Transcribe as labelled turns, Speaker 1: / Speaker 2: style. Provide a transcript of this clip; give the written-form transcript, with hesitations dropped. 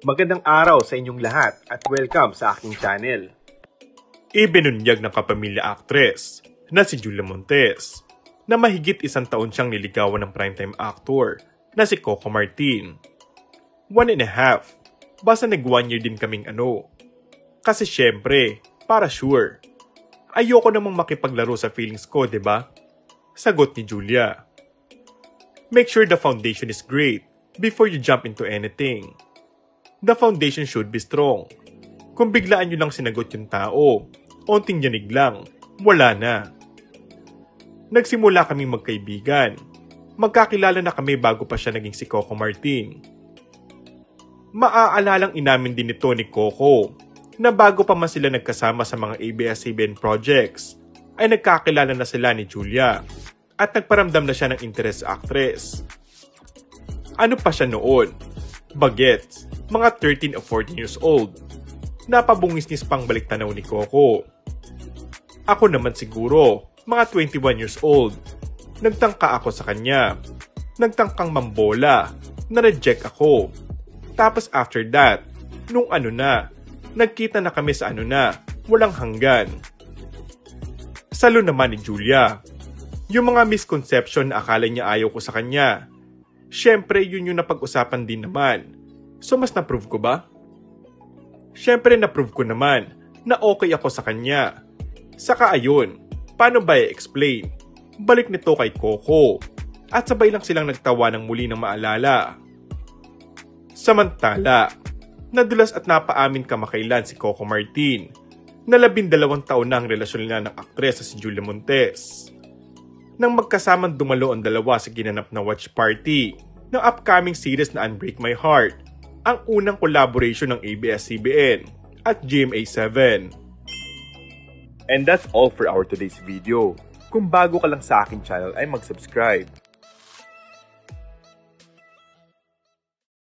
Speaker 1: Magandang araw sa inyong lahat at welcome sa aking channel.
Speaker 2: Ibinunyag ng kapamilya actress na si Julia Montes na mahigit 1 taon siyang niligawan ng primetime actor na si Coco Martin. 1.5, basta nag 1 year din kaming Kasi syempre, para sure. Ayoko namang makipaglaro sa feelings ko, 'di ba? Sagot ni Julia. Make sure the foundation is great before you jump into anything. The foundation should be strong. Kung biglaan nyo lang sinagot yung tao, onting yanig lang, wala na. Nagsimula kaming magkaibigan. Magkakilala na kami bago pa siya naging si Coco Martin. Maaalalang inamin din ito ni Coco na bago pa man sila nagkasama sa mga ABS-CBN projects, ay nagkakilala na sila ni Julia at nagparamdam na siya ng interest sa actress. Ano pa siya noon? Bagets, mga 13 o 14 years old. Napabungis-ngis pang balik tanaw ni Coco. Ako naman siguro, mga 21 years old. Nagtangka ako sa kanya. Nagtangkang mambola. Na-reject ako. Tapos after that, nung nagkita na kami sa walang hanggan. Salo naman ni Julia. Yung mga misconception na akala niya ayaw ko sa kanya. Syempre, yun yung napag-usapan din naman. So, mas na-prove ko ba? Syempre, na-prove ko naman na okay ako sa kanya. Saka ayun, paano ba i-explain? Balik nito kay Coco. At sabay lang silang nagtawa ng muli ng maalala. Samantala, nadulas at napaamin kamakailan si Coco Martin na 12 taon na ang relasyon nila ng aktres sa si Julia Montes. Nang magkasamang dumalo ang dalawa sa ginanap na watch party ng upcoming series na Unbreak My Heart, ang unang collaboration ng ABS-CBN at GMA7.
Speaker 1: And that's all for our today's video. Kung bago ka lang sa aking channel ay mag-subscribe.